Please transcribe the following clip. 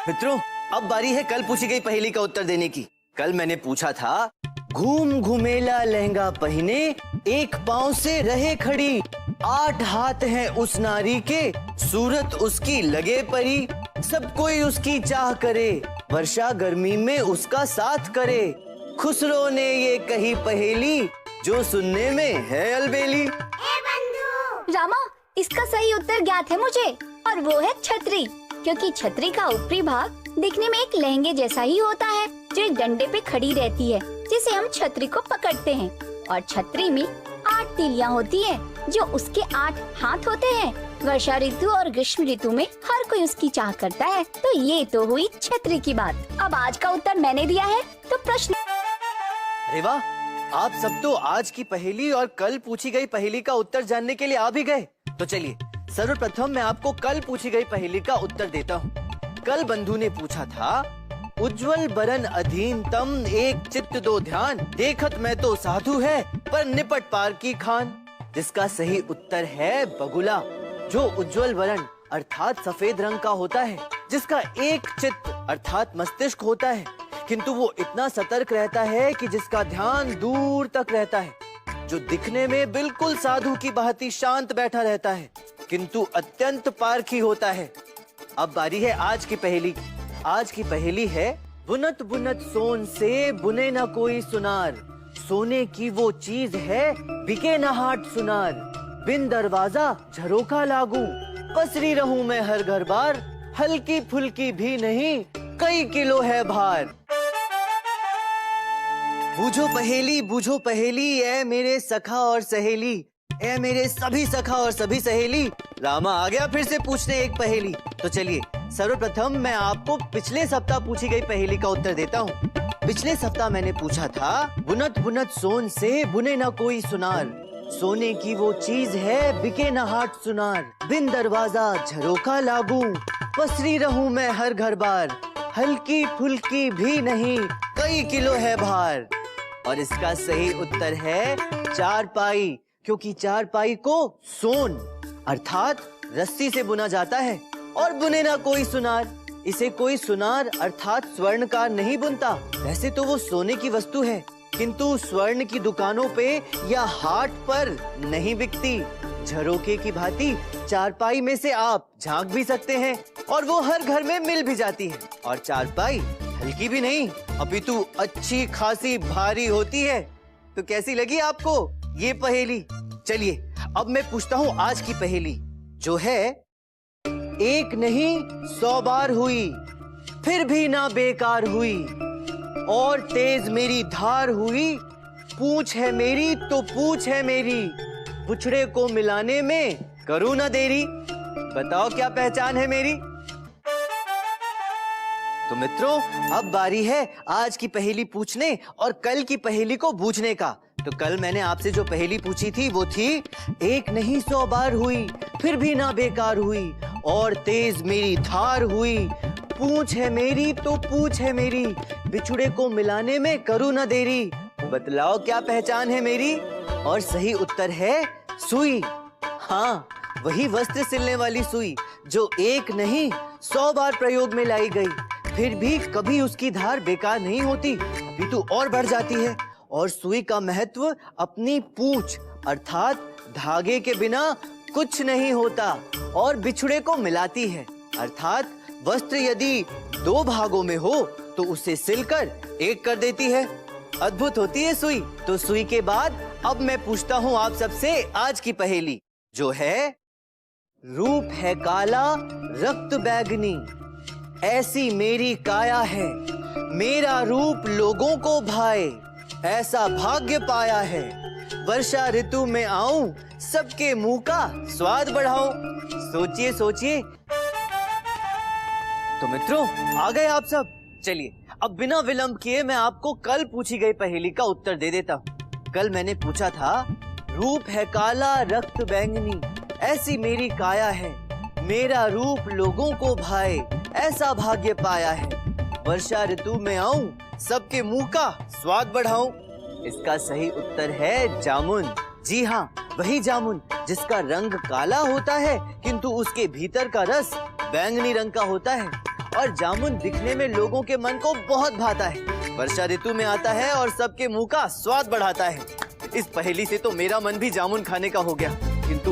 मित्रों, अब बारी है कल पूछी गई पहेली का उत्तर देने की। कल मैंने पूछा था, घूम घुमेला लहंगा पहने, एक पांव से रहे खड़ी, 8 हाथ हैं उस नारी के, सूरत उसकी लगे परी, सब कोई उसकी चाह करे, वर्षा गर्मी में उसका साथ करे। खुसरो ने ये कही पहेली, जो सुनने में है अलबेली। रामा, इसका सही उत्तर ज्ञात है मुझे, और वो है छतरी, क्योंकि छतरी का ऊपरी भाग दिखने में एक लहंगे जैसा ही होता है, जो एक डंडे पे खड़ी रहती है, जिसे हम छतरी को पकड़ते हैं। और छतरी में 8 तीलियां होती है, जो उसके 8 हाथ होते हैं। वर्षा ऋतु और ग्रीष्म ऋतु में हर कोई उसकी चाह करता है। तो ये तो हुई छतरी की बात। अब आज का उत्तर मैंने दिया है, तो प्रश्न। अरे वाह, आप सब तो आज की पहेली और कल पूछी गई पहेली का उत्तर जानने के लिए आ भी गए। तो चलिए, सर्वप्रथम मैं आपको कल पूछी गई पहेली का उत्तर देता हूँ। कल बंधु ने पूछा था, उज्जवल बरन अधीन तम, एक चित्त दो ध्यान, देखत मैं तो साधु है, पर निपट पार की खान। जिसका सही उत्तर है बगुला, जो उज्जवल वर्ण अर्थात सफेद रंग का होता है, जिसका एक चित्त अर्थात मस्तिष्क होता है, किंतु वो इतना सतर्क रहता है कि जिसका ध्यान दूर तक रहता है, जो दिखने में बिल्कुल साधु की भांति शांत बैठा रहता है, किंतु अत्यंत पारखी होता है। अब बारी है आज की पहेली। आज की पहेली है, बुनत बुनत सोन से बुने न कोई सुनार, सोने की वो चीज है बिके न हाट सुनार, बिन दरवाजा झरोखा लागू, पसरी रहूं मैं हर घर बार, हल्की फुल्की भी नहीं कई किलो है भार। बूझो पहेली ऐ मेरे सखा और सहेली, ऐ मेरे सभी सखा और सभी सहेली। रामा आ गया फिर से पूछने एक पहेली। तो चलिए, सर्वप्रथम मैं आपको पिछले सप्ताह पूछी गई पहेली का उत्तर देता हूँ। पिछले सप्ताह मैंने पूछा था, बुनत बुनत सोन से बुने न कोई सुनार, सोने की वो चीज है बिके न हाट सुनार, बिन दरवाजा झरोखा लागू, पसरी रहूं मैं हर घर बार, हल्की फुल्की भी नहीं कई किलो है भार। और इसका सही उत्तर है चारपाई, क्योंकि चारपाई को सोन अर्थात रस्सी से बुना जाता है, और बुने ना कोई सुनार, इसे कोई सुनार अर्थात स्वर्णकार नहीं बुनता। वैसे तो वो सोने की वस्तु है, किंतु स्वर्ण की दुकानों पे या हाट पर नहीं बिकती। झरोखे की भांति चारपाई में से आप झांक भी सकते हैं, और वो हर घर में मिल भी जाती है। और चारपाई हल्की भी नहीं, अपितु अच्छी खासी भारी होती है। तो कैसी लगी आपको ये पहेली? चलिए, अब मैं पूछता हूँ आज की पहेली, जो है, एक नहीं 100 बार हुई, फिर भी ना बेकार हुई, और तेज मेरी धार हुई, पूंछ है मेरी तो पूंछ है मेरी, बुछड़े को मिलाने में करूँ ना देरी। बताओ क्या पहचान है मेरी? तो मित्रों, अब बारी है आज की पहेली पूछने और कल की पहेली को बूझने का। तो कल मैंने आपसे जो पहेली पूछी थी वो थी, एक नहीं 100 बार हुई, फिर भी ना बेकार हुई, और तेज मेरी धार हुई, पूंछ है मेरी तो पूंछ है मेरी, बिछुड़े को मिलाने में करूँ ना देरी। बतलाओ क्या पहचान है मेरी? और सही उत्तर है सुई। हाँ, वही वस्त्र सिलने वाली सुई, जो एक नहीं 100 बार प्रयोग में लाई गई, फिर भी कभी उसकी धार बेकार नहीं होती, अपितु और बढ़ जाती है। और सुई का महत्व अपनी पूंछ अर्थात धागे के बिना कुछ नहीं होता, और बिछुड़े को मिलाती है, अर्थात वस्त्र यदि 2 भागों में हो तो उसे सिलकर एक कर देती है। अद्भुत होती है सुई। तो सुई के बाद अब मैं पूछता हूँ आप सबसे आज की पहेली, जो है, रूप है काला रक्त बैगनी, ऐसी मेरी काया है, मेरा रूप लोगों को भाए, ऐसा भाग्य पाया है, वर्षा ऋतु में आऊं, सबके मुंह का स्वाद बढ़ाऊं। सोचिए सोचिए। तो मित्रों, आ गए आप सब। चलिए, अब बिना विलंब किए मैं आपको कल पूछी गई पहेली का उत्तर दे देता हूँ। कल मैंने पूछा था, रूप है काला रक्त बैंगनी, ऐसी मेरी काया है, मेरा रूप लोगों को भाए, ऐसा भाग्य पाया है, वर्षा ऋतु में आऊं, सबके मुंह का स्वाद बढ़ाऊं। इसका सही उत्तर है जामुन। जी हाँ, वही जामुन जिसका रंग काला होता है, किंतु उसके भीतर का रस बैंगनी रंग का होता है। और जामुन दिखने में लोगों के मन को बहुत भाता है। वर्षा ऋतु में आता है और सबके मुंह का स्वाद बढ़ाता है। इस पहेली से तो मेरा मन भी जामुन खाने का हो गया, किंतु